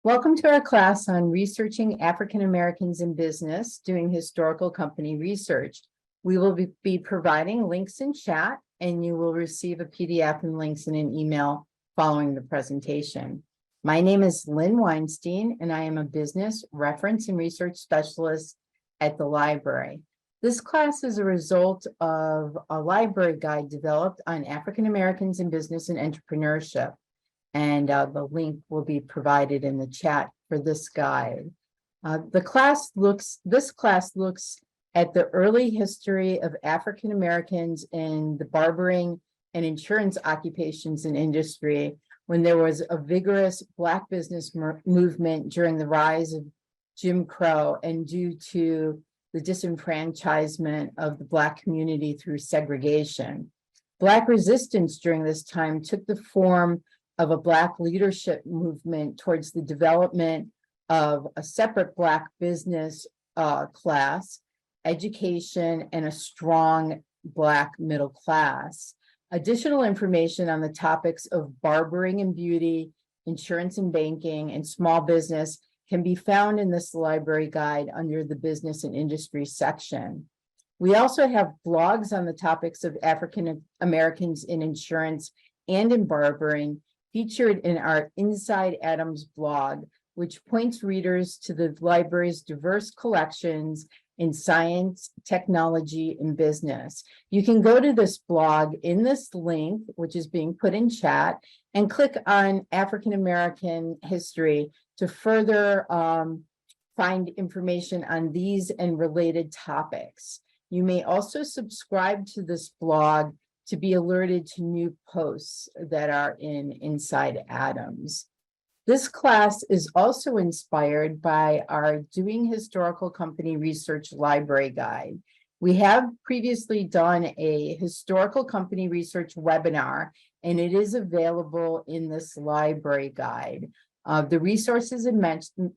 Welcome to our class on researching African Americans in business, doing historical company research. We will be providing links in chat, and you will receive a PDF and links in an email following the presentation. My name is Lynn Weinstein, and I am a business reference and research specialist at the library. This class is a result of a library guide developed on African Americans in business and entrepreneurship. And the link will be provided in the chat for this guide. This class looks at the early history of African Americans in the barbering and insurance occupations and industry when there was a vigorous Black business movement during the rise of Jim Crow and due to the disenfranchisement of the Black community through segregation. Black resistance during this time took the form of a Black leadership movement towards the development of a separate Black business class, education, and a strong Black middle class. Additional information on the topics of barbering and beauty, insurance and banking, and small business can be found in this library guide under the business and industry section. We also have blogs on the topics of African Americans in insurance and in barbering, featured in our Inside Adams blog, which points readers to the library's diverse collections in science, technology, and business. You can go to this blog in this link, which is being put in chat, and click on African American history to further find information on these and related topics. You may also subscribe to this blog to be alerted to new posts that are in Inside Adams. This class is also inspired by our Doing Historical Company Research Library Guide. We have previously done a historical company research webinar, and it is available in this library guide. The resources and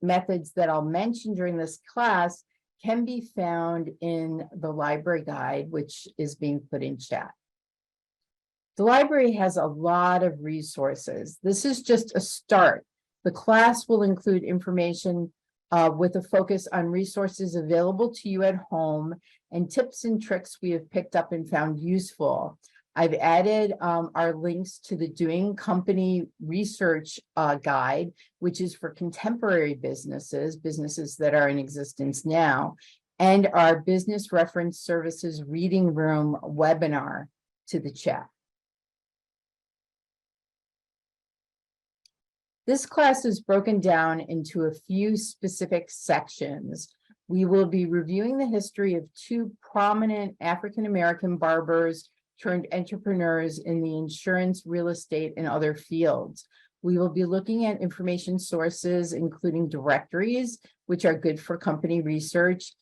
methods that I'll mention during this class can be found in the library guide, which is being put in chat. The library has a lot of resources. This is just a start. The class will include information with a focus on resources available to you at home and tips and tricks we have picked up and found useful. I've added our links to the Doing Company Research Guide, which is for contemporary businesses that are in existence now, and our Business Reference Services Reading Room webinar to the chat. This class is broken down into a few specific sections. We will be reviewing the history of two prominent African American barbers turned entrepreneurs in the insurance, real estate, and other fields. We will be looking at information sources, including directories, which are good for company research,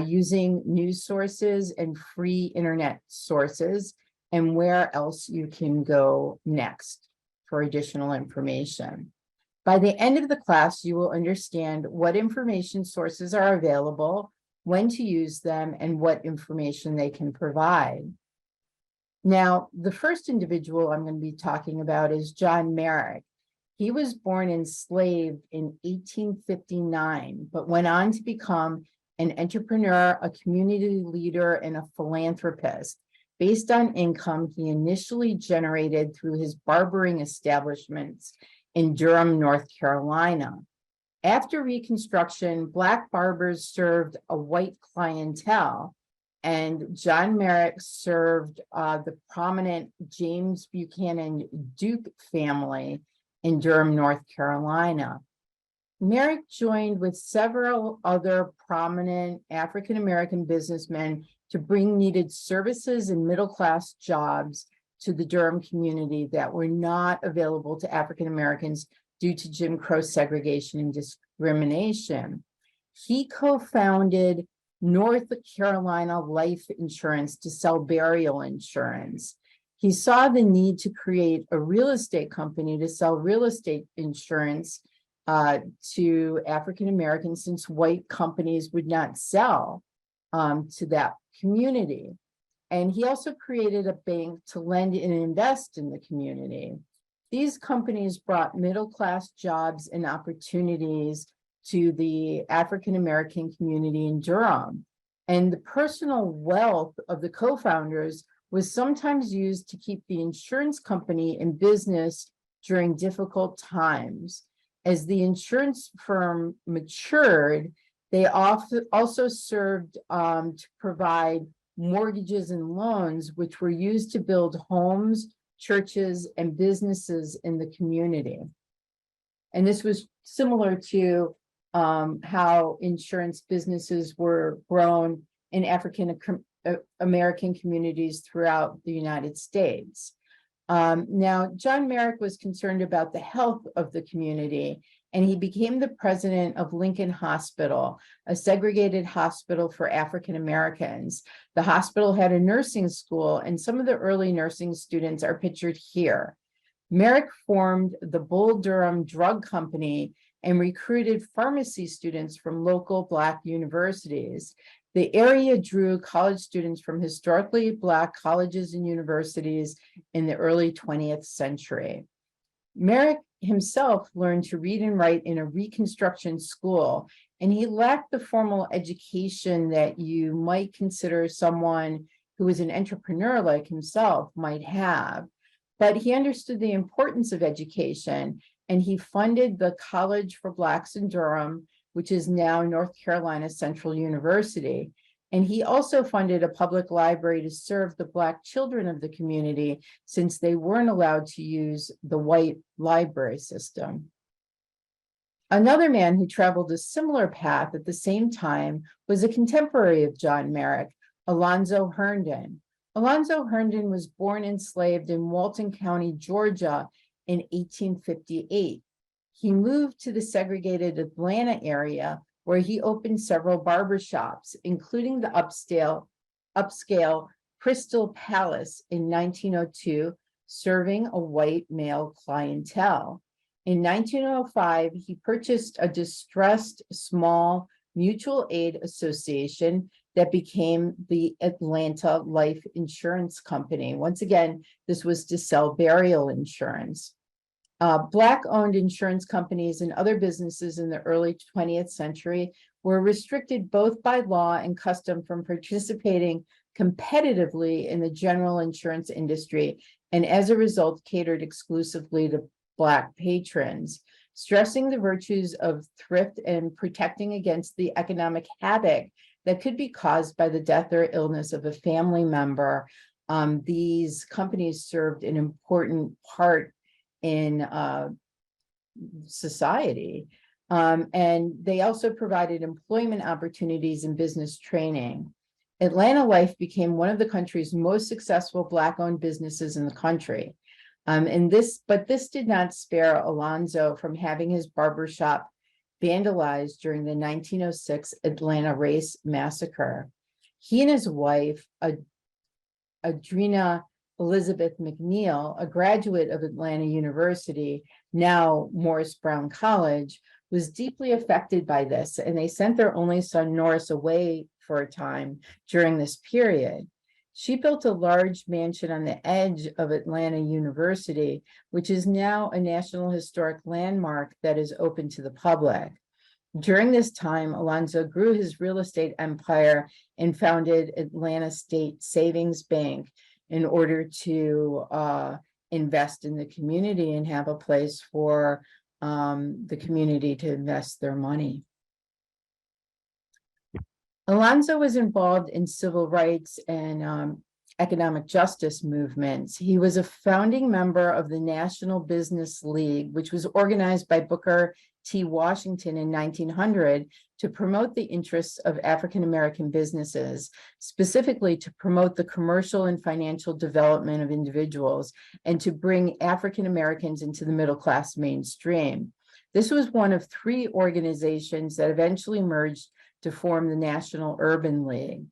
using news sources and free internet sources, and where else you can go next for additional information. By the end of the class, you will understand what information sources are available, when to use them, and what information they can provide. Now, the first individual I'm going to be talking about is John Merrick. He was born enslaved in 1859, but went on to become an entrepreneur, a community leader, and a philanthropist. Based on income he initially generated through his barbering establishments in Durham, North Carolina. After Reconstruction, Black barbers served a white clientele, and John Merrick served the prominent James Buchanan Duke family in Durham, North Carolina. Merrick joined with several other prominent African American businessmen to bring needed services and middle-class jobs to the Durham community that were not available to African Americans due to Jim Crow segregation and discrimination. He co-founded North Carolina Life Insurance to sell burial insurance. He saw the need to create a real estate company to sell real estate insurance to African Americans, since white companies would not sell to that community. And he also created a bank to lend and invest in the community. These companies brought middle-class jobs and opportunities to the African-American community in Durham. And the personal wealth of the co-founders was sometimes used to keep the insurance company in business during difficult times. As the insurance firm matured, they also served to provide mortgages and loans, which were used to build homes, churches, and businesses in the community. And this was similar to how insurance businesses were grown in African American communities throughout the United States. Now, John Merrick was concerned about the health of the community, and he became the president of Lincoln Hospital, a segregated hospital for African Americans. The hospital had a nursing school, and some of the early nursing students are pictured here. Merrick formed the Bull Durham Drug Company and recruited pharmacy students from local Black universities. The area drew college students from historically Black colleges and universities in the early 20th century. Merrick himself learned to read and write in a Reconstruction school, and he lacked the formal education that you might consider someone who was an entrepreneur like himself might have. But he understood the importance of education, and he funded the College for Blacks in Durham, which is now North Carolina Central University. And he also funded a public library to serve the Black children of the community, since they weren't allowed to use the white library system. Another man who traveled a similar path at the same time was a contemporary of John Merrick, Alonzo Herndon. Alonzo Herndon was born enslaved in Walton County, Georgia in 1858. He moved to the segregated Atlanta area, where he opened several barber shops, including the upscale Crystal Palace in 1902, serving a white male clientele. In 1905, he purchased a distressed small mutual aid association that became the Atlanta Life Insurance Company. Once again, this was to sell burial insurance. Black-owned insurance companies and other businesses in the early 20th century were restricted both by law and custom from participating competitively in the general insurance industry, and as a result catered exclusively to Black patrons, stressing the virtues of thrift and protecting against the economic havoc that could be caused by the death or illness of a family member. These companies served an important part in society. And they also provided employment opportunities and business training. Atlanta Life became one of the country's most successful Black-owned businesses in the country. But this did not spare Alonzo from having his barbershop vandalized during the 1906 Atlanta Race Massacre. He and his wife, Adrena Elizabeth McNeil, a graduate of Atlanta University, now Morris Brown College, was deeply affected by this, and they sent their only son Norris away for a time during this period. She built a large mansion on the edge of Atlanta University, which is now a National Historic Landmark that is open to the public. During this time, Alonzo grew his real estate empire and founded Atlanta State Savings Bank in order to invest in the community and have a place for the community to invest their money. Alonzo was involved in civil rights and economic justice movements. He was a founding member of the National Business League, which was organized by Booker T. Washington in 1900 to promote the interests of African-American businesses, specifically to promote the commercial and financial development of individuals and to bring African-Americans into the middle-class mainstream. This was one of three organizations that eventually merged to form the National Urban League.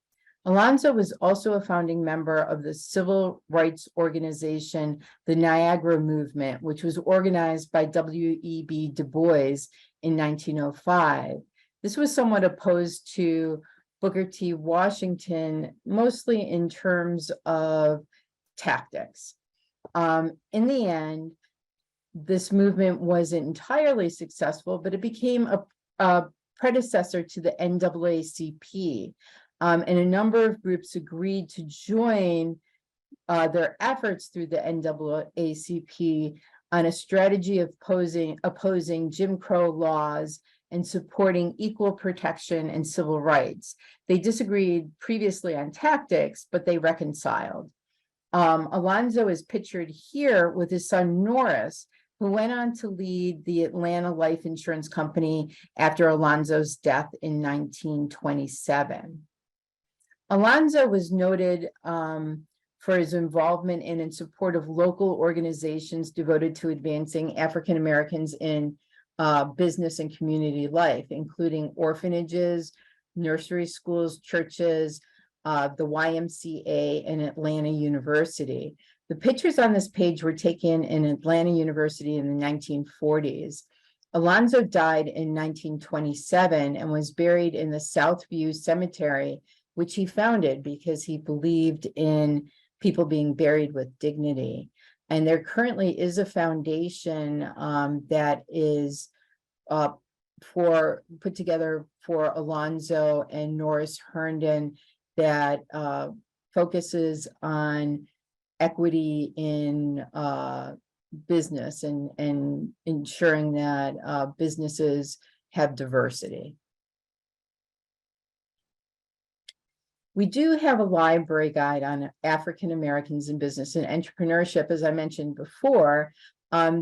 Alonzo was also a founding member of the civil rights organization, the Niagara Movement, which was organized by W.E.B. Du Bois in 1905. This was somewhat opposed to Booker T. Washington, mostly in terms of tactics. In the end, this movement wasn't entirely successful, but it became a predecessor to the NAACP. And a number of groups agreed to join their efforts through the NAACP on a strategy of opposing Jim Crow laws and supporting equal protection and civil rights. They disagreed previously on tactics, but they reconciled. Alonzo is pictured here with his son Norris, who went on to lead the Atlanta Life Insurance Company after Alonzo's death in 1927. Alonzo was noted for his involvement in and support of local organizations devoted to advancing African Americans in business and community life, including orphanages, nursery schools, churches, the YMCA, and Atlanta University. The pictures on this page were taken in Atlanta University in the 1940s. Alonzo died in 1927 and was buried in the Southview Cemetery, which he founded because he believed in people being buried with dignity. And there currently is a foundation that is put together for Alonzo and Norris Herndon that focuses on equity in business and ensuring that businesses have diversity. We do have a library guide on African Americans in business and entrepreneurship, as I mentioned before.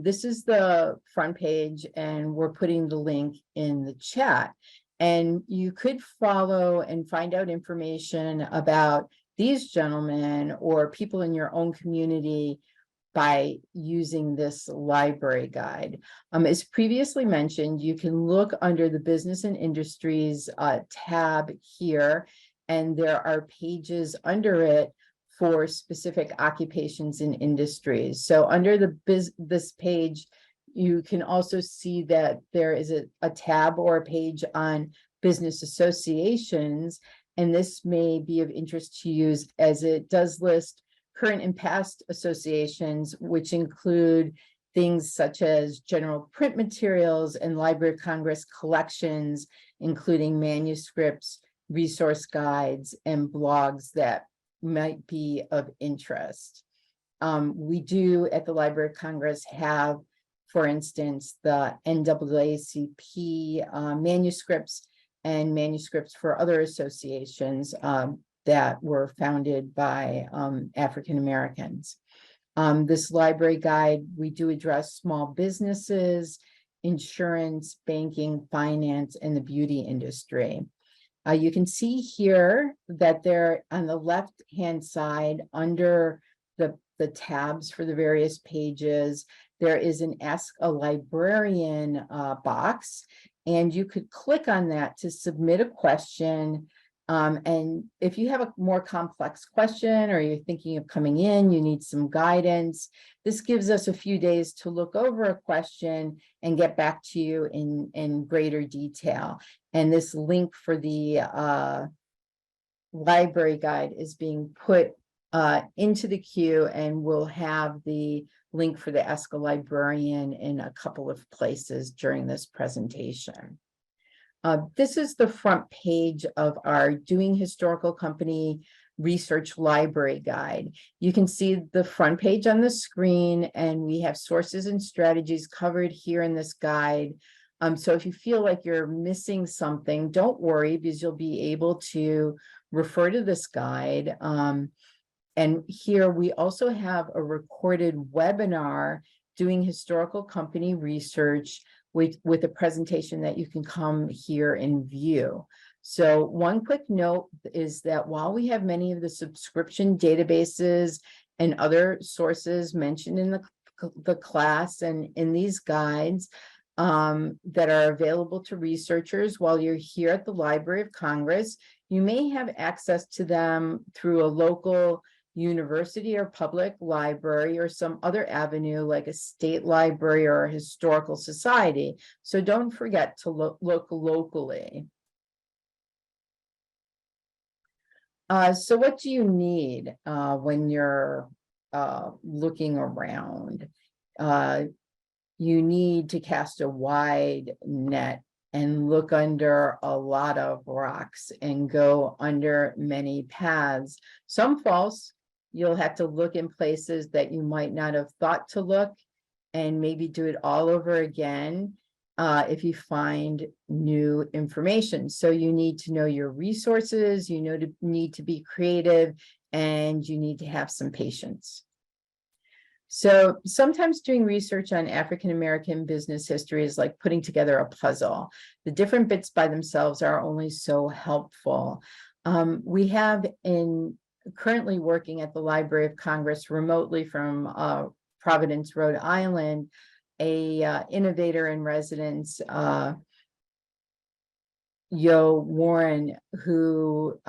This is the front page, and we're putting the link in the chat. And you could follow and find out information about these gentlemen or people in your own community by using this library guide. As previously mentioned, you can look under the Business and Industries tab here, and there are pages under it for specific occupations and industries. So under this page, you can also see that there is a tab or a page on business associations, and this may be of interest to you as it does list current and past associations, which include things such as general print materials and Library of Congress collections, including manuscripts, resource guides, and blogs that might be of interest. We do at the Library of Congress have, for instance, the NAACP manuscripts and manuscripts for other associations that were founded by African Americans. This library guide, we do address small businesses, insurance, banking, finance, and the beauty industry. You can see here that there on the left-hand side under the tabs for the various pages, there is an Ask a Librarian box, and you could click on that to submit a question. And if you have a more complex question or you're thinking of coming in, you need some guidance, this gives us a few days to look over a question and get back to you in greater detail. And this link for the library guide is being put into the queue, and we'll have the link for the Ask a Librarian in a couple of places during this presentation. This is the front page of our Doing Historical Company Research Library Guide. You can see the front page on the screen, and we have sources and strategies covered here in this guide. So if you feel like you're missing something, don't worry, because you'll be able to refer to this guide. And here we also have a recorded webinar, Doing Historical Company Research, with a presentation that you can come here and view. So one quick note is that while we have many of the subscription databases and other sources mentioned in the class and in these guides that are available to researchers while you're here at the Library of Congress, you may have access to them through a local university or public library or some other avenue like a state library or a historical society. So don't forget to look locally. So what do you need when you're looking around? you need to cast a wide net and look under a lot of rocks and go under many paths. Some false, you'll have to look in places that you might not have thought to look, and maybe do it all over again if you find new information. So you need to know your resources, you need to be creative, and you need to have some patience. So sometimes doing research on African-American business history is like putting together a puzzle. The different bits by themselves are only so helpful. We have currently working at the Library of Congress remotely from Providence, Rhode Island, a innovator in residence, Yo Warren, who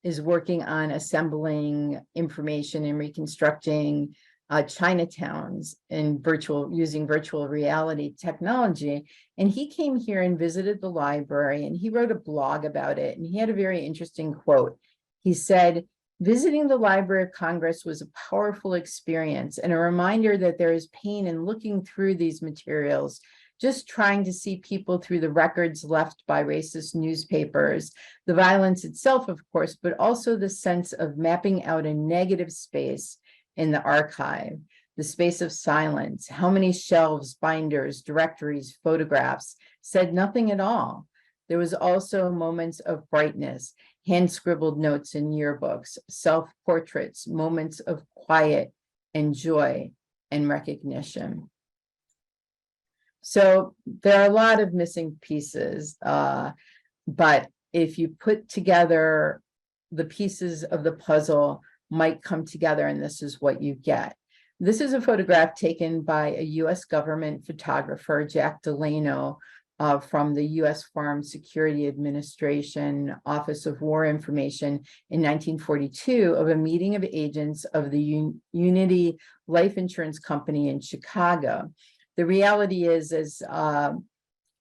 is working on assembling information and reconstructing Chinatowns in using virtual reality technology. And he came here and visited the library, and he wrote a blog about it. And he had a very interesting quote. He said, "Visiting the Library of Congress was a powerful experience and a reminder that there is pain in looking through these materials, just trying to see people through the records left by racist newspapers, the violence itself, of course, but also the sense of mapping out a negative space in the archive, the space of silence, how many shelves, binders, directories, photographs said nothing at all. There was also moments of brightness, hand-scribbled notes in yearbooks, self-portraits, moments of quiet and joy and recognition." So there are a lot of missing pieces, but if you put together the pieces of the puzzle might come together, and this is what you get. This is a photograph taken by a US government photographer, Jack Delano, from the US Farm Security Administration Office of War Information in 1942 of a meeting of agents of the Unity Life Insurance Company in Chicago. The reality is, as our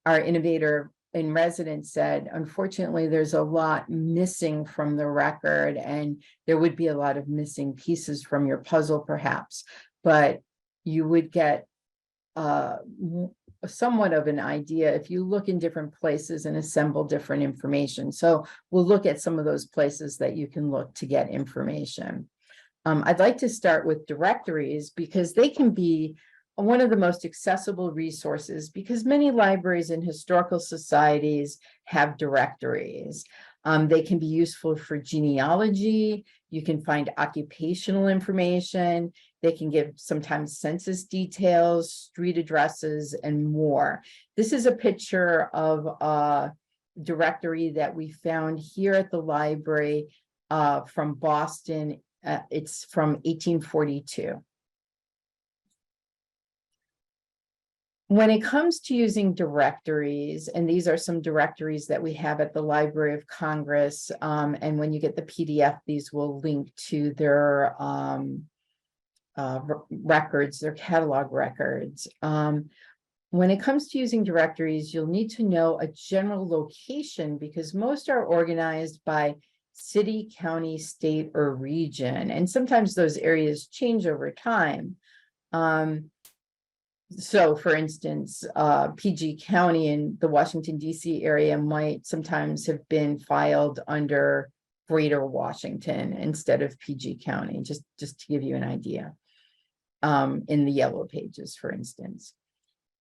innovator in residence said, unfortunately, there's a lot missing from the record, and there would be a lot of missing pieces from your puzzle, perhaps, but you would get somewhat of an idea if you look in different places and assemble different information. So we'll look at some of those places that you can look to get information. I'd like to start with directories because they can be one of the most accessible resources, because many libraries and historical societies have directories. They can be useful for genealogy. You can find occupational information. They can give sometimes census details, street addresses, and more. This is a picture of a directory that we found here at the library from Boston. It's from 1842. When it comes to using directories, and these are some directories that we have at the Library of Congress, and when you get the PDF, these will link to their records, their catalog records. When it comes to using directories, you'll need to know a general location because most are organized by city, county, state, or region, and sometimes those areas change over time. So for instance, PG County in the Washington, D.C. area might sometimes have been filed under Greater Washington instead of PG County, just to give you an idea, in the Yellow Pages, for instance,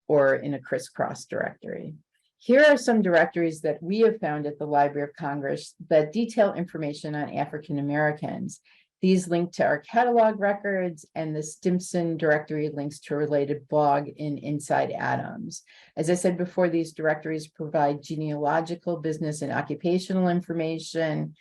or in a crisscross directory. Here are some directories that we have found at the Library of Congress that detail information on African Americans. These link to our catalog records, and the Stimson directory links to a related blog in Inside Adams. As I said before, these directories provide genealogical, business, and occupational information.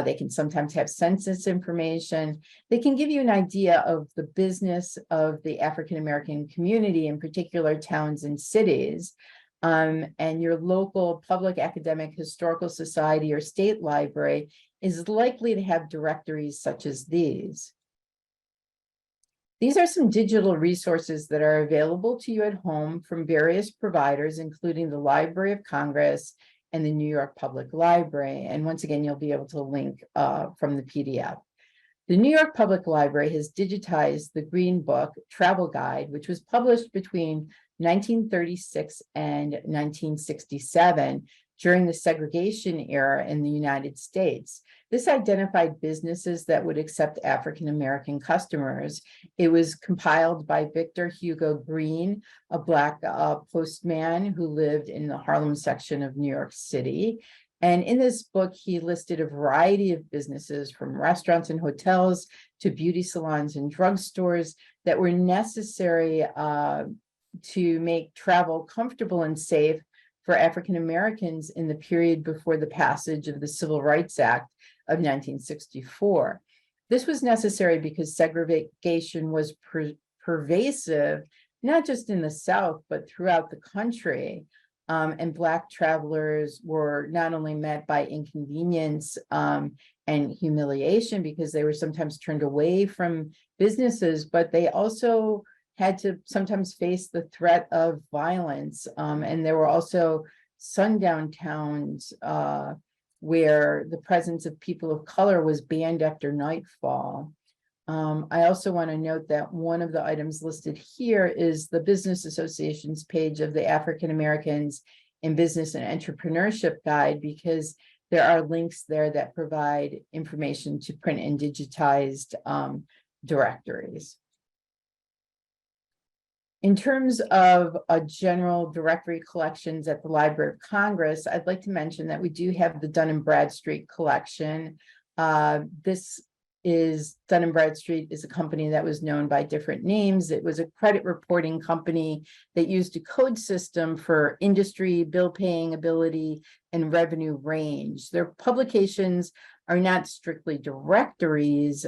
They can sometimes have census information. They can give you an idea of the business of the African American community, in particular towns and cities. And your local public academic historical society or state library is likely to have directories such as these. These are some digital resources that are available to you at home from various providers, including the Library of Congress and the New York Public Library. And once again, you'll be able to link from the PDF. The New York Public Library has digitized the Green Book Travel Guide, which was published between 1936 and 1967 during the segregation era in the United States. This identified businesses that would accept African American customers. It was compiled by Victor Hugo Green, a Black postman who lived in the Harlem section of New York City. And in this book, he listed a variety of businesses from restaurants and hotels to beauty salons and drugstores that were necessary to make travel comfortable and safe for African Americans in the period before the passage of the Civil Rights Act of 1964. This was necessary because segregation was pervasive, not just in the South, but throughout the country. And Black travelers were not only met by inconvenience and humiliation because they were sometimes turned away from businesses, but they also had to sometimes face the threat of violence. And there were also sundown towns where the presence of people of color was banned after nightfall. I also want to note that one of the items listed here is the Business Association's page of the African Americans in Business and Entrepreneurship Guide, because there are links there that provide information to print and digitized directories. In terms of a general directory collections at the Library of Congress, I'd like to mention that we do have the Dun & Bradstreet collection. Dun & Bradstreet is a company that was known by different names. It was a credit reporting company that used a code system for industry, bill paying ability, and revenue range. Their publications are not strictly directories,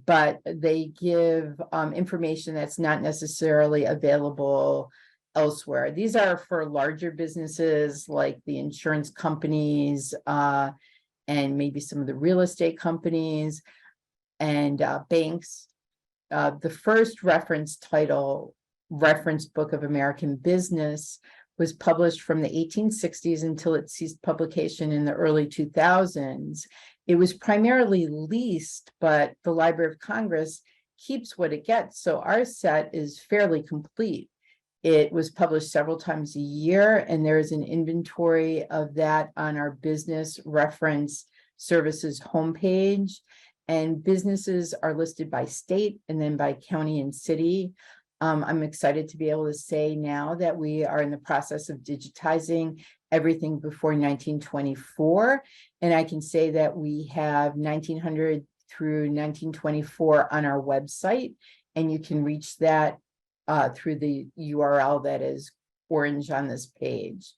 but they give information that's not necessarily available elsewhere. These are for larger businesses like the insurance companies, and maybe some of the real estate companies and banks. The first reference book of American business was published from the 1860s until it ceased publication in the early 2000s. It was primarily leased, but the Library of Congress keeps what it gets. So our set is fairly complete. It was published several times a year, and there is an inventory of that on our business reference services homepage. And businesses are listed by state and then by county and city. I'm excited to be able to say now that we are in the process of digitizing everything before 1924. And I can say that we have 1900 through 1924 on our website, and you can reach that through the URL that is orange on this page.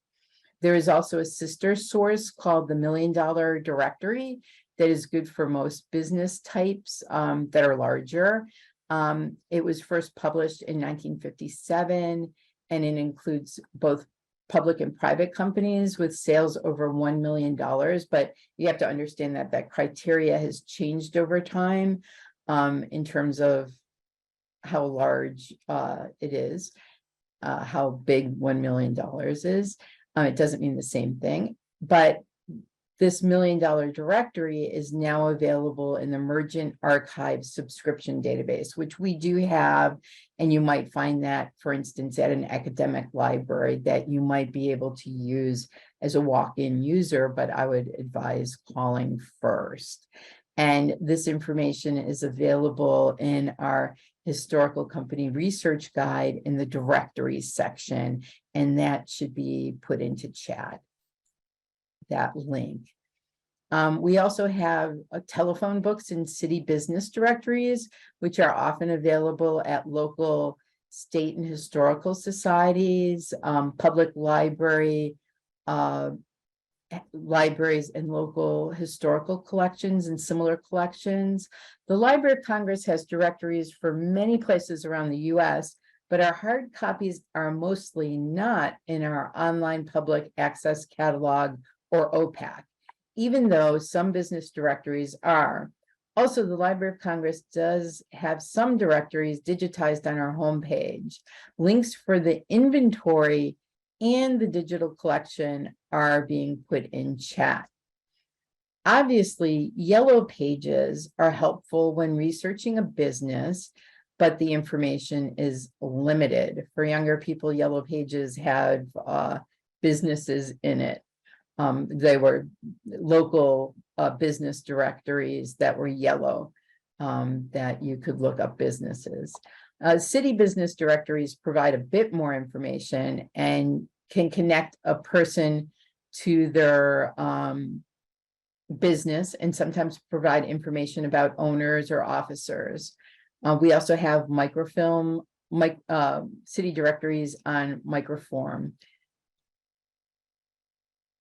There is also a sister source called the $1 Million Directory that is good for most business types that are larger. It was first published in 1957, and it includes both public and private companies with sales over $1 million. But you have to understand that that criteria has changed over time in terms of how large it is, how big $1 million is. It doesn't mean the same thing, but this $1 Million Directory is now available in the Mergent Archives subscription database, which we do have, and you might find that, for instance, at an academic library that you might be able to use as a walk-in user, but I would advise calling first. And this information is available in our Historical Company Research Guide in the Directories section, and that should be put into chat, that link. We also have telephone books and city business directories, which are often available at local, state, and historical societies, public libraries and local historical collections and similar collections. The Library of Congress has directories for many places around the US, but our hard copies are mostly not in our online public access catalog or OPAC, even though some business directories are. Also, the Library of Congress does have some directories digitized on our homepage. Links for the inventory and the digital collection are being put in chat. Obviously, yellow pages are helpful when researching a business, but the information is limited. For younger people, yellow pages have businesses in it. They were local business directories that were yellow, that you could look up businesses. City business directories provide a bit more information and can connect a person to their business and sometimes provide information about owners or officers. We also have microfilm, city directories on microform.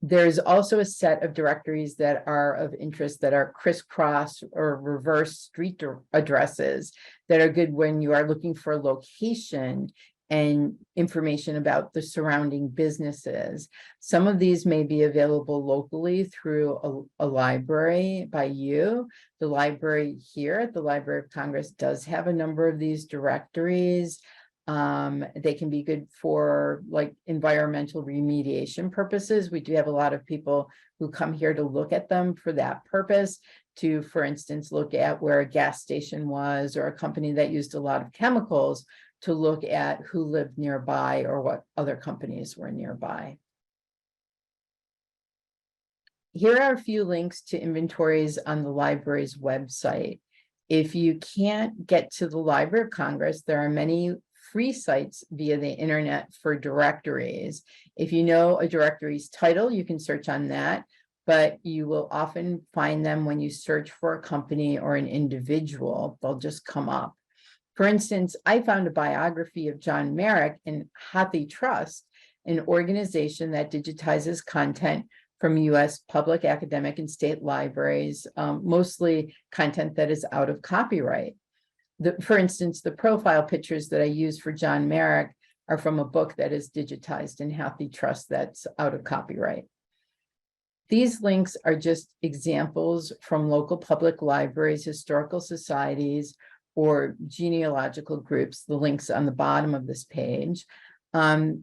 There's also a set of directories that are of interest that are crisscross or reverse street addresses that are good when you are looking for a location and information about the surrounding businesses. Some of these may be available locally through a library by you. The library here at the Library of Congress does have a number of these directories. They can be good for like environmental remediation purposes. We do have a lot of people who come here to look at them for that purpose, to, for instance, look at where a gas station was or a company that used a lot of chemicals, to look at who lived nearby or what other companies were nearby. Here are a few links to inventories on the library's website. If you can't get to the Library of Congress, there are many free sites via the internet for directories. If you know a directory's title, you can search on that, but you will often find them when you search for a company or an individual. They'll just come up. For instance, I found a biography of John Merrick in Hathi Trust, an organization that digitizes content from U.S. public, academic, and state libraries, mostly content that is out of copyright. For instance, the profile pictures that I use for John Merrick are from a book that is digitized in Hathi Trust that's out of copyright. These links are just examples from local public libraries, historical societies, or genealogical groups, the links on the bottom of this page. There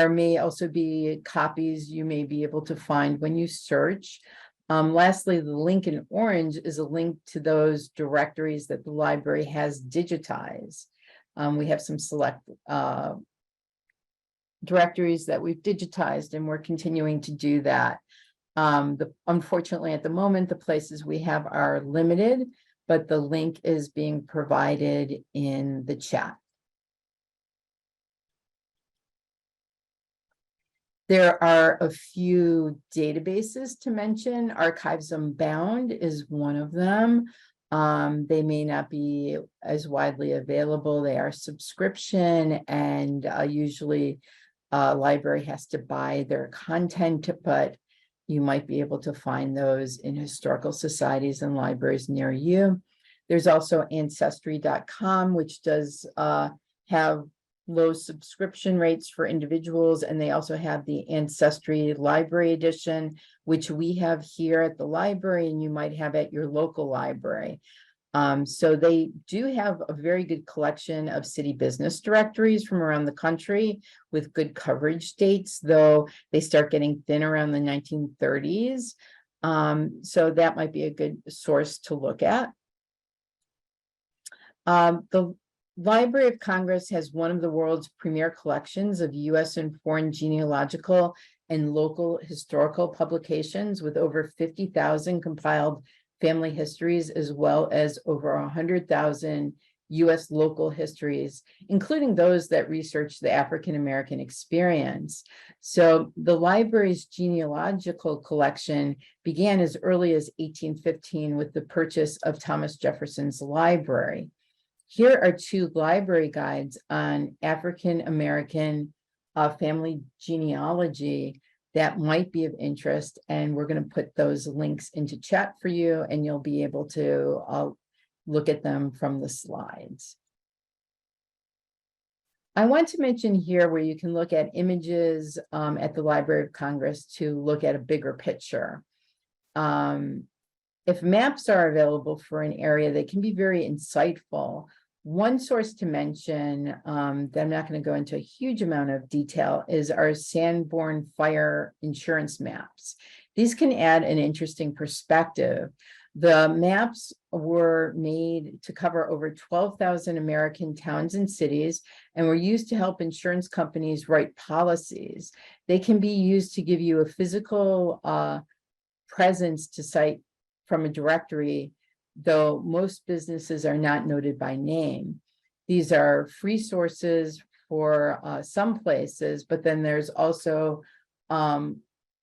may also be copies you may be able to find when you search. Lastly, the link in orange is a link to those directories that the library has digitized. We have some select directories that we've digitized, and we're continuing to do that. Unfortunately, at the moment, the places we have are limited, but the link is being provided in the chat. There are a few databases to mention. Archives Unbound is one of them. They may not be as widely available. They are subscription, and usually a library has to buy their content, but you might be able to find those in historical societies and libraries near you. There's also Ancestry.com, which does have low subscription rates for individuals, and they also have the Ancestry Library Edition, which we have here at the library and you might have at your local library. So they do have a very good collection of city business directories from around the country with good coverage dates, though they start getting thin around the 1930s. So that might be a good source to look at. The Library of Congress has one of the world's premier collections of U.S. and foreign genealogical and local historical publications, with over 50,000 compiled family histories, as well as over 100,000 U.S. local histories, including those that research the African-American experience. So the library's genealogical collection began as early as 1815 with the purchase of Thomas Jefferson's library. Here are two library guides on African-American family genealogy that might be of interest, and we're going to put those links into chat for you, and you'll be able to look at them from the slides. I want to mention here where you can look at images at the Library of Congress to look at a bigger picture. If maps are available for an area, they can be very insightful. One source to mention that I'm not going to go into a huge amount of detail is our Sanborn fire insurance maps. These can add an interesting perspective. The maps were made to cover over 12,000 American towns and cities and were used to help insurance companies write policies. They can be used to give you a physical presence to cite from a directory, though most businesses are not noted by name. These are free sources for some places, but then there's also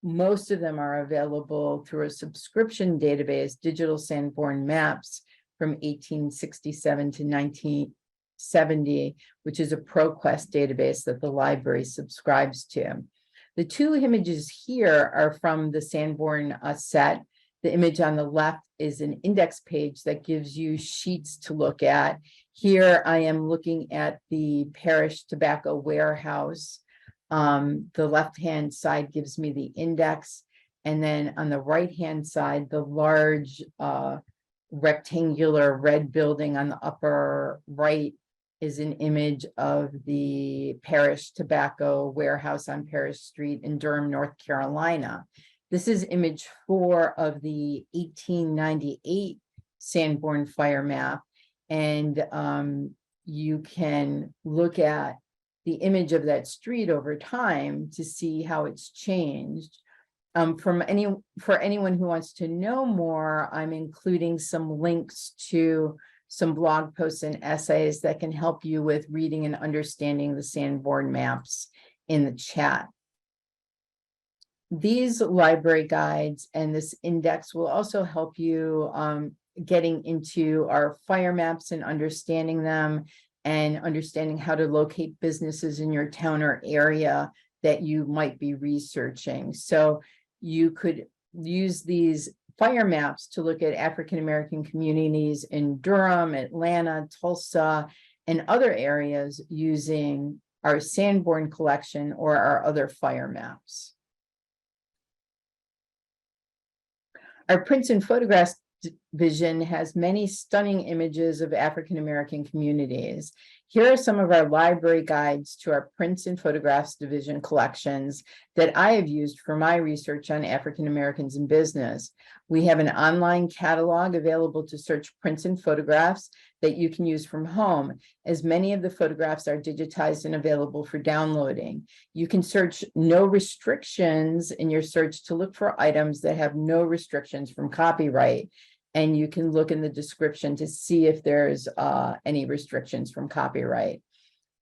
most of them are available through a subscription database, Digital Sanborn Maps from 1867 to 1970, which is a ProQuest database that the library subscribes to. The two images here are from the Sanborn set. The image on the left is an index page that gives you sheets to look at. Here I am looking at the parish tobacco warehouse. The left-hand side gives me the index. And then on the right-hand side, the large rectangular red building on the upper right is an image of the parish tobacco warehouse on Parish Street in Durham, North Carolina. This is image 4 of the 1898 Sanborn fire map. And you can look at the image of that street over time to see how it's changed. For anyone who wants to know more, I'm including some links to some blog posts and essays that can help you with reading and understanding the Sanborn maps in the chat. These library guides and this index will also help you getting into our fire maps and understanding them and understanding how to locate businesses in your town or area that you might be researching. So you could use these fire maps to look at African-American communities in Durham, Atlanta, Tulsa, and other areas using our Sanborn collection or our other fire maps. Our prints and photographs division has many stunning images of African-American communities. Here are some of our library guides to our prints and photographs division collections that I have used for my research on African-Americans in business. We have an online catalog available to search prints and photographs that you can use from home, as many of the photographs are digitized and available for downloading. You can search no restrictions in your search to look for items that have no restrictions from copyright. And you can look in the description to see if there's any restrictions from copyright.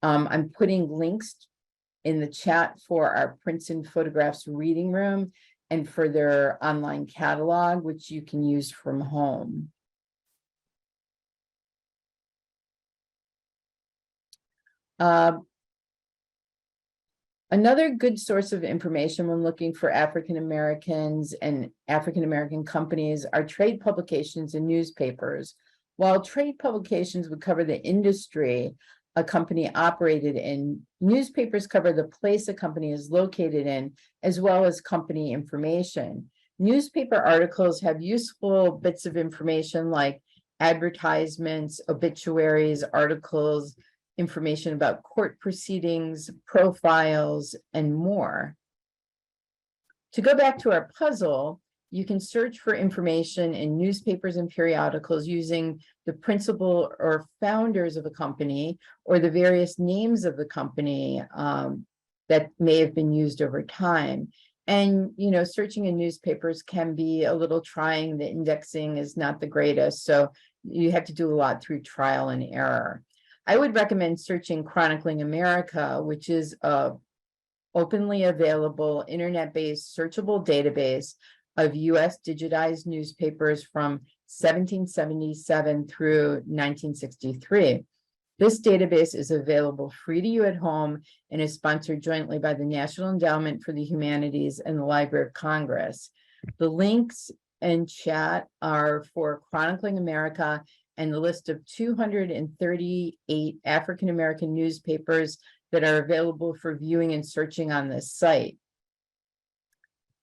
I'm putting links in the chat for our prints and photographs reading room and for their online catalog, which you can use from home. Another good source of information when looking for African-Americans and African-American companies are trade publications and newspapers. While trade publications would cover the industry a company operated in, newspapers cover the place a company is located in, as well as company information. Newspaper articles have useful bits of information like advertisements, obituaries, articles, information about court proceedings, profiles, and more. To go back to our puzzle, you can search for information in newspapers and periodicals using the principal or founders of a company or the various names of the company that may have been used over time. And, you know, searching in newspapers can be a little trying. The indexing is not the greatest, so you have to do a lot through trial and error. I would recommend searching Chronicling America, which is a openly available internet-based searchable database of US digitized newspapers from 1777 through 1963. This database is available free to you at home and is sponsored jointly by the National Endowment for the Humanities and the Library of Congress. The links in chat are for Chronicling America and the list of 238 African-American newspapers that are available for viewing and searching on this site.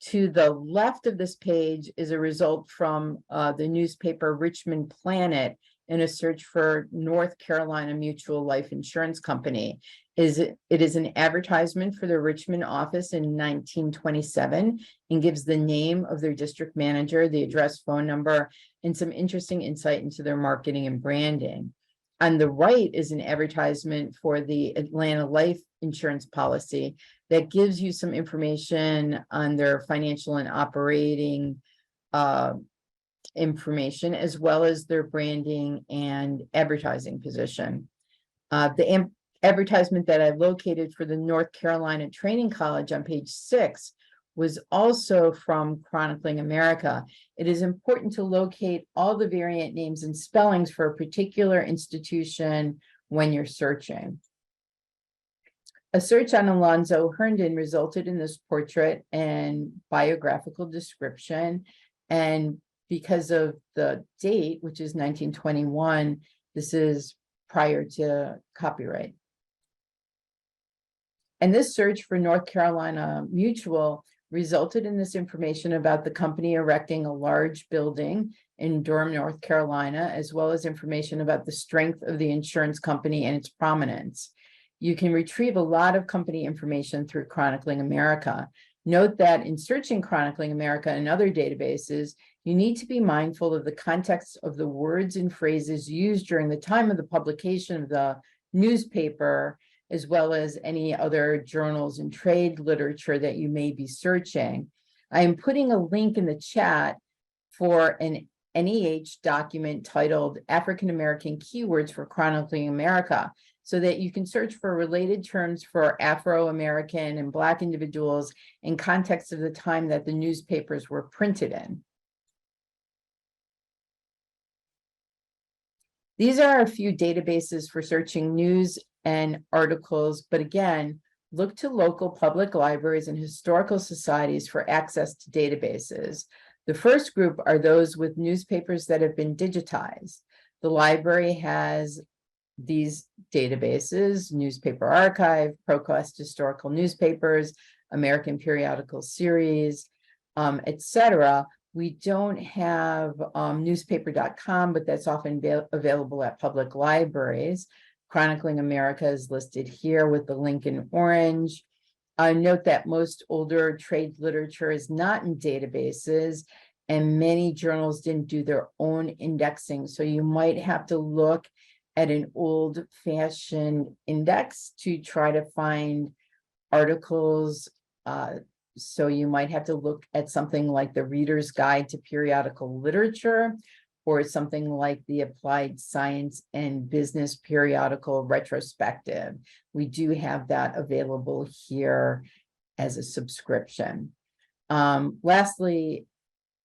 To the left of this page is a result from the newspaper Richmond Planet in a search for North Carolina Mutual Life Insurance Company. It is an advertisement for the Richmond office in 1927 and gives the name of their district manager, the address, phone number, and some interesting insight into their marketing and branding. On the right is an advertisement for the Atlanta Life Insurance policy that gives you some information on their financial and operating information, as well as their branding and advertising position. The advertisement that I located for the North Carolina Training College on page 6 was also from Chronicling America. It is important to locate all the variant names and spellings for a particular institution when you're searching. A search on Alonzo Herndon resulted in this portrait and biographical description. And because of the date, which is 1921, this is prior to copyright. And this search for North Carolina Mutual resulted in this information about the company erecting a large building in Durham, North Carolina, as well as information about the strength of the insurance company and its prominence. You can retrieve a lot of company information through Chronicling America. Note that in searching Chronicling America and other databases, you need to be mindful of the context of the words and phrases used during the time of the publication of the newspaper, as well as any other journals and trade literature that you may be searching. I am putting a link in the chat for an NEH document titled African American Keywords for Chronicling America, so that you can search for related terms for Afro-American and Black individuals in context of the time that the newspapers were printed in. These are a few databases for searching news and articles, but again, look to local public libraries and historical societies for access to databases. The first group are those with newspapers that have been digitized. The library has these databases: Newspaper Archive, ProQuest Historical Newspapers, American Periodical Series, etc. We don't have newspaper.com, but that's often available at public libraries. Chronicling America is listed here with the link in orange. Note that most older trade literature is not in databases, and many journals didn't do their own indexing. So you might have to look at an old-fashioned index to try to find articles. So you might have to look at something like the Reader's Guide to Periodical Literature, or something like the Applied Science and Business Periodical Retrospective. We do have that available here as a subscription. Lastly,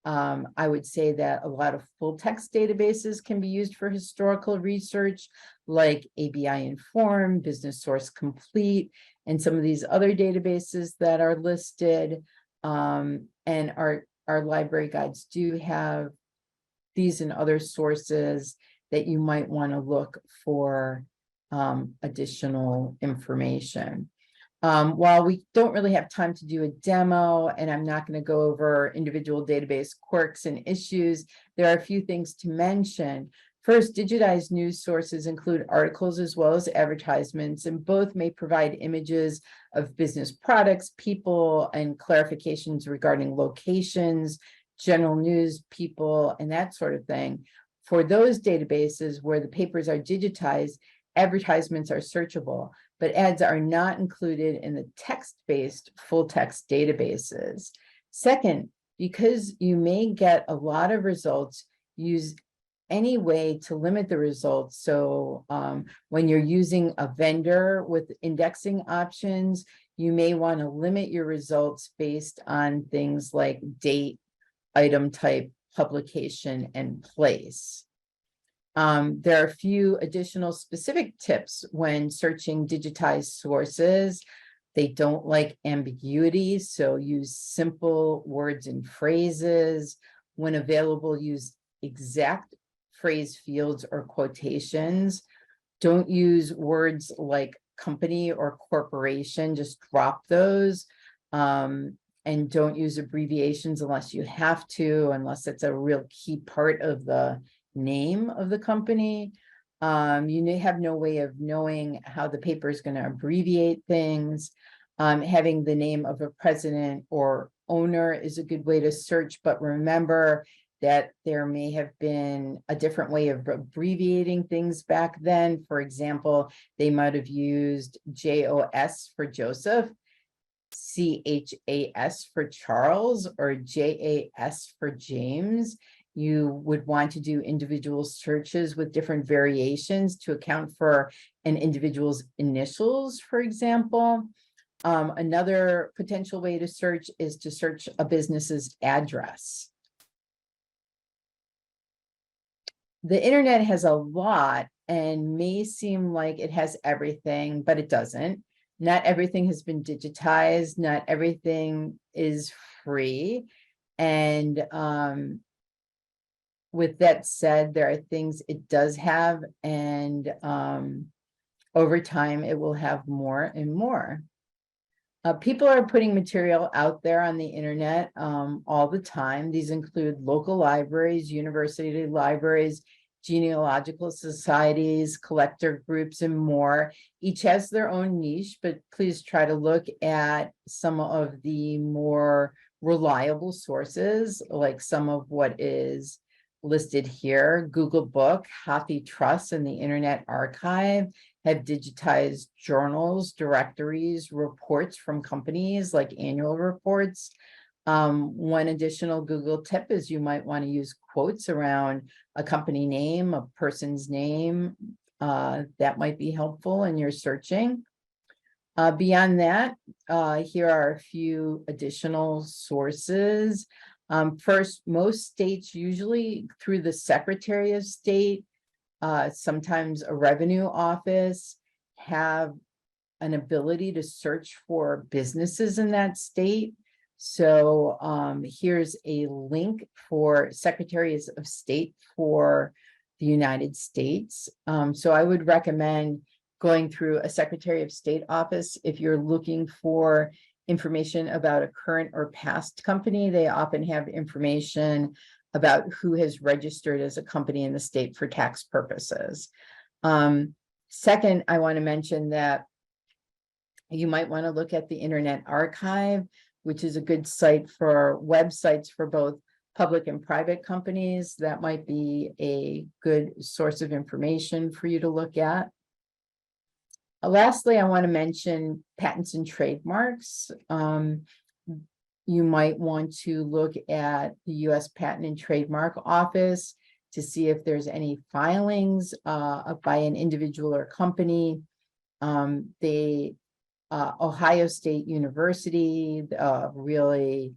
I would say that a lot of full text databases can be used for historical research, like ABI Inform, Business Source Complete, and some of these other databases that are listed. And our library guides do have these and other sources that you might want to look for additional information. While we don't really have time to do a demo, and I'm not going to go over individual database quirks and issues, there are a few things to mention. First, digitized news sources include articles as well as advertisements, and both may provide images of business products, people, and clarifications regarding locations, general news, people, and that sort of thing. For those databases where the papers are digitized, advertisements are searchable, but ads are not included in the text-based full text databases. Second, because you may get a lot of results, use any way to limit the results. So when you're using a vendor with indexing options, you may want to limit your results based on things like date, item type, publication, and place. There are a few additional specific tips when searching digitized sources. They don't like ambiguity, so use simple words and phrases. When available, use exact phrase fields or quotations. Don't use words like company or corporation, just drop those. And don't use abbreviations unless you have to, unless it's a real key part of the name of the company. You may have no way of knowing how the paper is going to abbreviate things. Having the name of a president or owner is a good way to search, but remember that there may have been a different way of abbreviating things back then. For example, they might have used JOS for Joseph, CHAS for Charles, or JAS for James. You would want to do individual searches with different variations to account for an individual's initials, for example. Another potential way to search is to search a business's address. The internet has a lot and may seem like it has everything, but it doesn't. Not everything has been digitized. Not everything is free. And with that said, there are things it does have, and over time, it will have more and more. People are putting material out there on the internet all the time. These include local libraries, university libraries, genealogical societies, collector groups, and more. Each has their own niche, but please try to look at some of the more reliable sources, like some of what is listed here. Google Book, Hathi Trust, and the Internet Archive have digitized journals, directories, reports from companies, like annual reports. One additional Google tip is you might want to use quotes around a company name, a person's name. That might be helpful in your searching. Beyond that, here are a few additional sources. First, most states, usually through the Secretary of State, sometimes a revenue office, have an ability to search for businesses in that state. So here's a link for Secretaries of State for the United States. So I would recommend going through a Secretary of State office if you're looking for information about a current or past company. They often have information about who has registered as a company in the state for tax purposes. Second, I want to mention that you might want to look at the Internet Archive, which is a good site for websites for both public and private companies. That might be a good source of information for you to look at. Lastly, I want to mention patents and trademarks. You might want to look at the U.S. Patent and Trademark Office to see if there's any filings by an individual or company. Ohio State University, really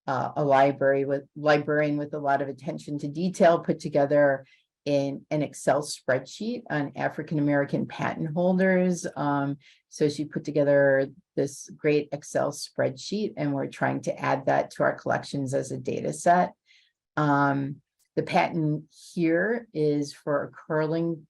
a librarian with a lot of attention to detail, put together in an Excel spreadsheet on African-American patent holders. So she put together this great Excel spreadsheet, and we're trying to add that to our collections as a data set. The patent here is for a curling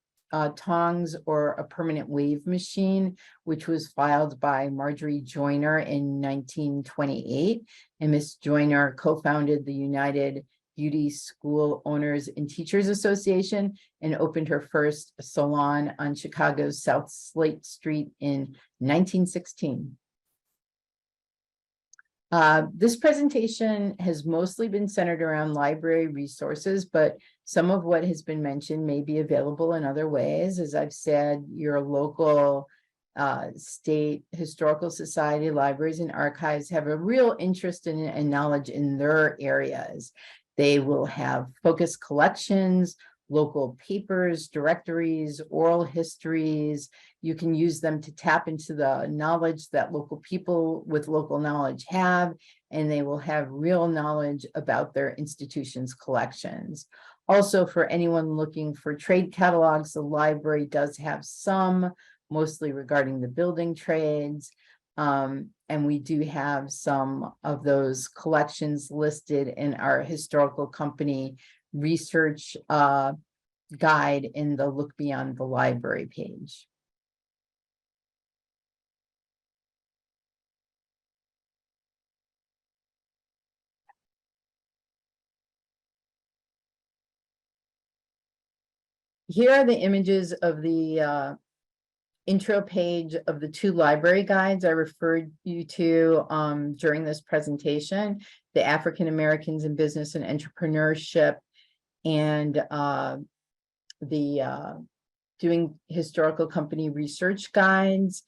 tongs or a permanent wave machine, which was filed by Marjorie Joyner in 1928. And Miss Joyner co-founded the United Beauty School Owners and Teachers Association and opened her first salon on Chicago's South Slate Street in 1916. This presentation has mostly been centered around library resources, but some of what has been mentioned may be available in other ways. As I've said, your local state historical society libraries and archives have a real interest in and knowledge in their areas. They will have focused collections, local papers, directories, oral histories. You can use them to tap into the knowledge that local people with local knowledge have, and they will have real knowledge about their institution's collections. Also, for anyone looking for trade catalogs, the library does have some, mostly regarding the building trades. And we do have some of those collections listed in our historical company research guide in the Look Beyond the Library page. Here are the images of the intro page of the 2 library guides I referred you to during this presentation, the African Americans in Business and Entrepreneurship, and the doing historical company research guides.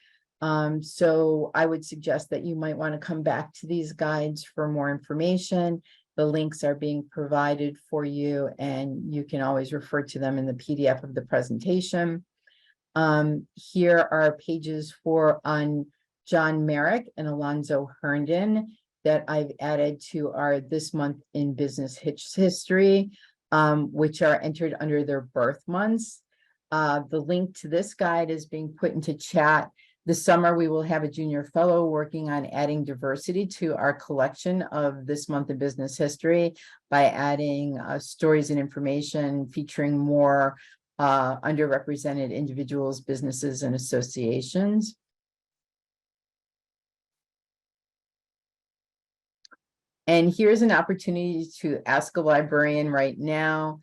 So I would suggest that you might want to come back to these guides for more information. The links are being provided for you, and you can always refer to them in the PDF of the presentation. Here are pages on John Merrick and Alonzo Herndon that I've added to our This Month in Business History, which are entered under their birth months. The link to this guide is being put into chat. This summer, we will have a junior fellow working on adding diversity to our collection of This Month in Business History by adding stories and information featuring more underrepresented individuals, businesses, and associations. And here's an opportunity to ask a librarian right now.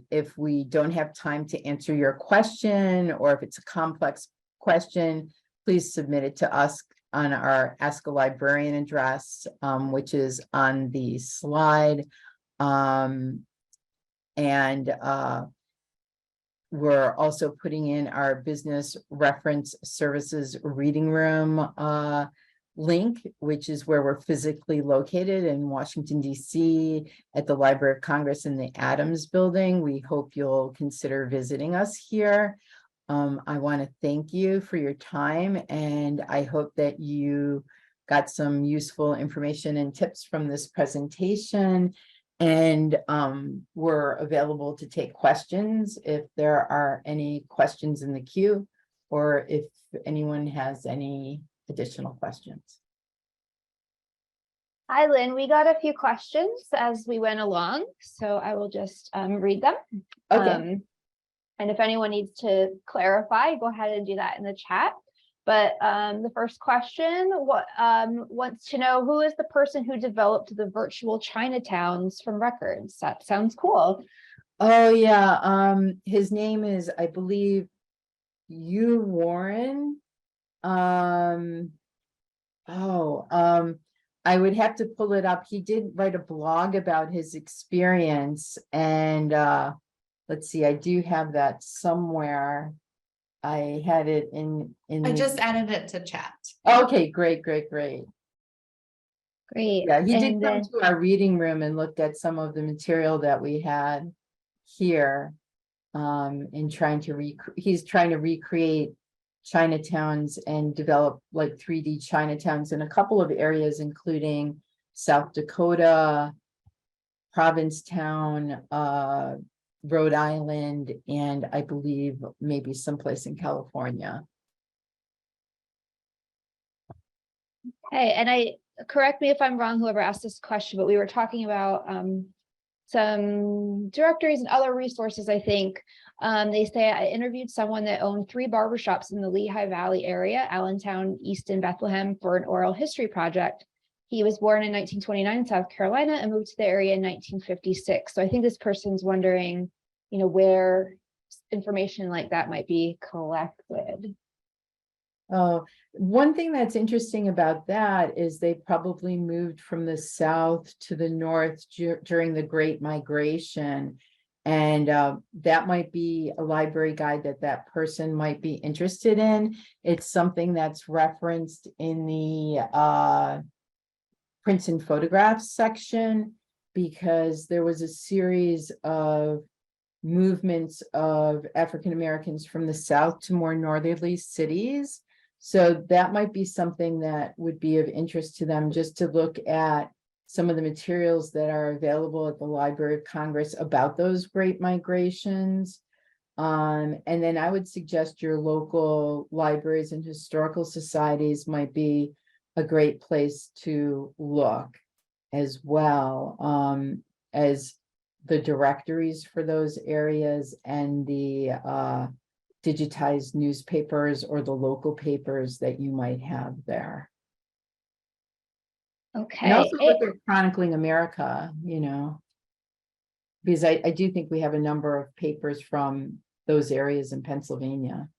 If we don't have time to answer your question, or if it's a complex question, please submit it to us on our Ask a Librarian address, which is on the slide. We're also putting in our Business Reference Services Reading Room link, which is where we're physically located in Washington, D.C. at the Library of Congress in the Adams Building. We hope you'll consider visiting us here. I want to thank you for your time, and I hope that you got some useful information and tips from this presentation. And we're available to take questions if there are any questions in the queue, or if anyone has any additional questions. Hi, Lynn. We got a few questions as we went along, so I will just read them. Okay. And if anyone needs to clarify, go ahead and do that in the chat. But the first question wants to know, who is the person who developed the virtual Chinatowns from records? That sounds cool. Oh, yeah. His name is, I believe, Hugh Warren. I would have to pull it up. He did write a blog about his experience, and let's see, I do have that somewhere. I had it in I just added it to chat. Okay, great. Great. Yeah, he did come to our reading room and looked at some of the material that we had here, in trying to he's trying to recreate Chinatowns and develop like 3D Chinatowns in a couple of areas, including South Dakota, Provincetown, Rhode Island, and I believe maybe someplace in California. Hey, and correct me if I'm wrong, whoever asked this question, but we were talking about some directories and other resources, I think. They say I interviewed someone that owned 3 barbershops in the Lehigh Valley area, Allentown, Easton, Bethlehem, for an oral history project. He was born in 1929 in South Carolina and moved to the area in 1956. So I think this person's wondering, where information like that might be collected. Oh, one thing that's interesting about that is they probably moved from the south to the north during the Great Migration. And that might be a library guide that person might be interested in. It's something that's referenced in the prints and photographs section, because there was a series of movements of African Americans from the south to more northerly cities. So that might be something that would be of interest to them, just to look at some of the materials that are available at the Library of Congress about those great migrations. And then I would suggest your local libraries and historical societies might be a great place to look as well, as the directories for those areas and the digitized newspapers or the local papers that you might have there. Okay. And also look at Chronicling America, because I do think we have a number of papers from those areas in Pennsylvania.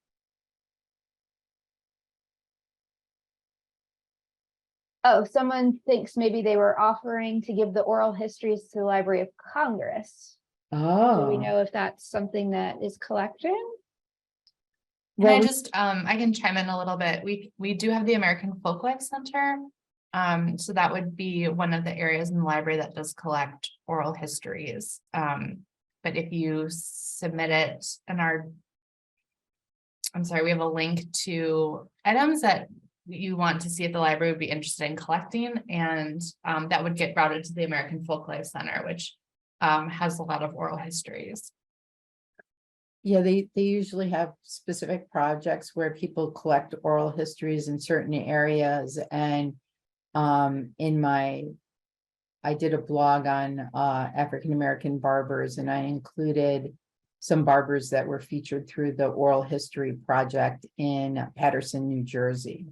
Oh, someone thinks maybe they were offering to give the oral histories to the Library of Congress. Do we Oh, know if that's something that is collected? And I well, just, I can chime in a little bit. We do have the American Folklife Center. So that would be one of the areas in the library that does collect oral histories. But if you submit it in I'm sorry, we have a link to items that you want to see if the library would be interested in collecting, and that would get routed to the American Folklife Center, which has a lot of oral histories. yeah, they usually have specific projects where people collect oral histories in certain areas, and I did a blog on African-American barbers, and I included some barbers that were featured through the Oral History Project in Paterson, New Jersey.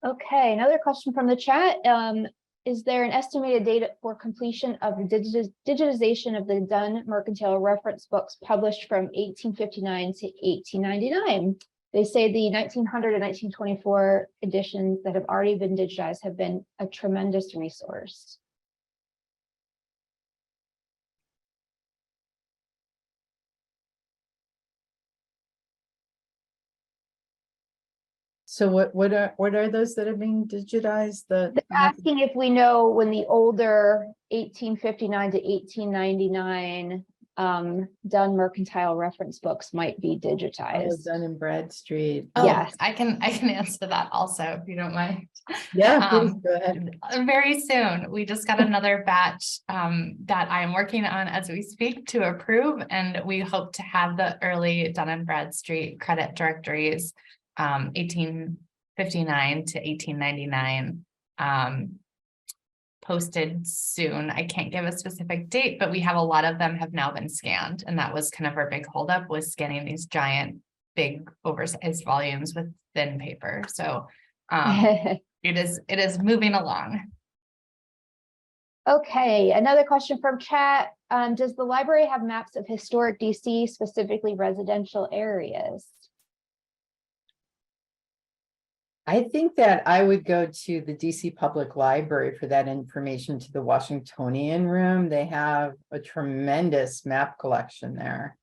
Okay, another question from the chat. Is there an estimated date for completion of the digitization of the Dunn Mercantile reference books published from 1859 to 1899? They say the 1900 and 1924 editions that have already been digitized have been a tremendous resource. So what are those that are being digitized? They're asking if we know when the older 1859 to 1899 Dunn Mercantile reference books might be digitized. Dun and Bradstreet. Oh, Yes. I can answer that also, if you don't mind. Yeah, please go ahead. Very soon. We just got another batch that I am working on as we speak to approve, and we hope to have the early Dun and Bradstreet credit directories 1859 to 1899 posted soon. I can't give a specific date, but we have a lot of them have now been scanned, and that was kind of our big holdup, was scanning these giant, big, oversized volumes with thin paper. So it is moving along. Okay, another question from chat. Does the library have maps of historic DC, specifically residential areas? I think that I would go to the DC Public Library for that information, to the Washingtonian Room. They have a tremendous map collection there.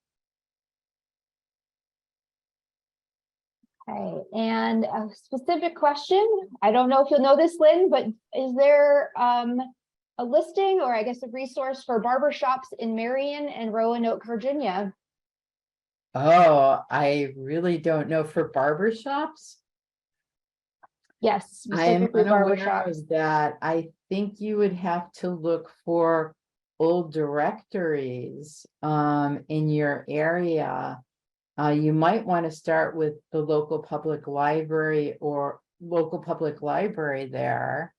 Okay, and a specific question. I don't know if you'll know this, Lynn, but is there a listing, or I guess a resource for barber shops in Marion and Roanoke, Virginia? Oh, I really don't know for barber shops. Yes, I'm specifically barber unaware shops. of that. I think you would have to look for old directories in your area. You might want to start with the local public library or local public library there.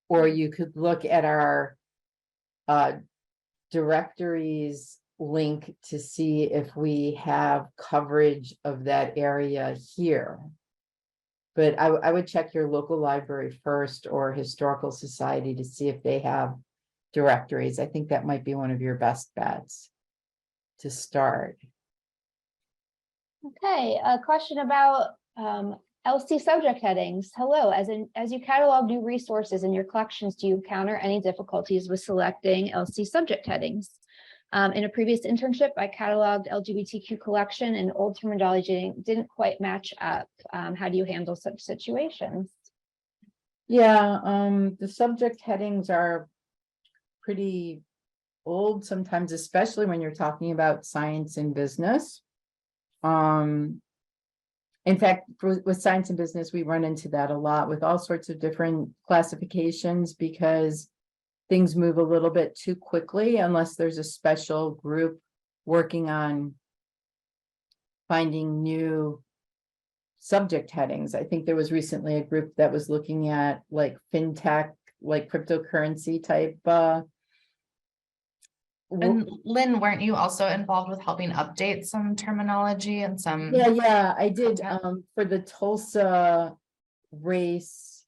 Or you could look at our directories link to see if we have coverage of that area here. But I would check your local library first, or historical society, to see if they have directories. I think that might be one of your best bets to start. Okay, a question about LC subject headings. Hello, as you catalog new resources in your collections, do you encounter any difficulties with selecting LC subject headings? In a previous internship, I cataloged LGBTQ collection, and old terminology didn't quite match up. How do you handle such situations? Yeah, the subject headings are pretty old sometimes, especially when you're talking about science and business. In fact, with science and business, we run into that a lot with all sorts of different classifications, because things move a little bit too quickly unless there's a special group working on finding new subject headings. I think there was recently a group that was looking at like fintech, like cryptocurrency type. And Lynn, weren't you also involved with helping update some terminology and some? Yeah, I did content? for the Tulsa race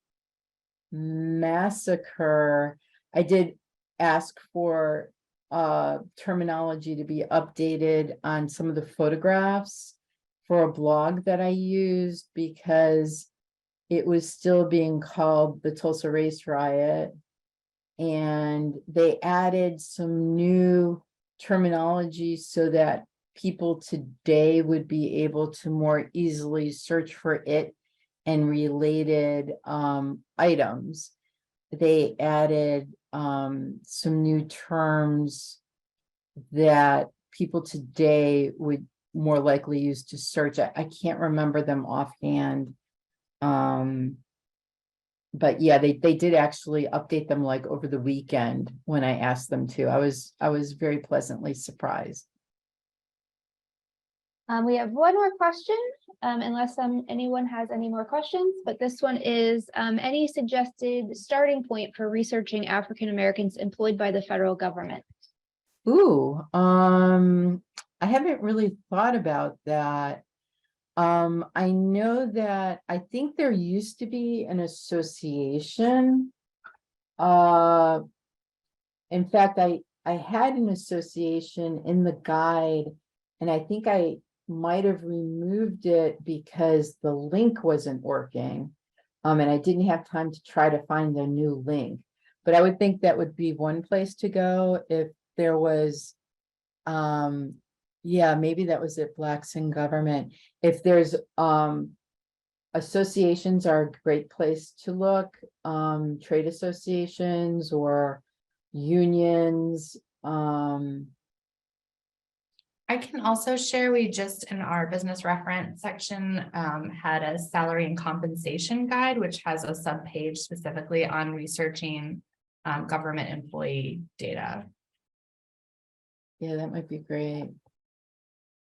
massacre, I did ask for terminology to be updated on some of the photographs for a blog that I used because it was still being called the Tulsa Race Riot. And they added some new terminology so that people today would be able to more easily search for it and related items. They added some new terms that people today would more likely use to search. I can't remember them offhand. But yeah, they did actually update them like over the weekend when I asked them to. I was very pleasantly surprised. We have one more question, unless anyone has any more questions, but this one is any suggested starting point for researching African Americans employed by the federal government? Ooh, I haven't really thought about that. I know that I think there used to be an association. In fact, I had an association in the guide, and I think I might have removed it because the link wasn't working. And I didn't have time to try to find the new link. But I would think that would be one place to go if there was, yeah, maybe that was at Blacks in Government. If there's associations are a great place to look, trade associations or unions. I can also share, we just in our business reference section had a salary and compensation guide, which has a subpage specifically on researching government employee data. Yeah, that might be great.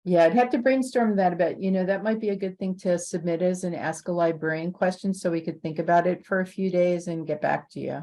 Yeah, I'd have to brainstorm that a bit. That might be a good thing to submit as an Ask a Librarian question so we could think about it for a few days and get back to you.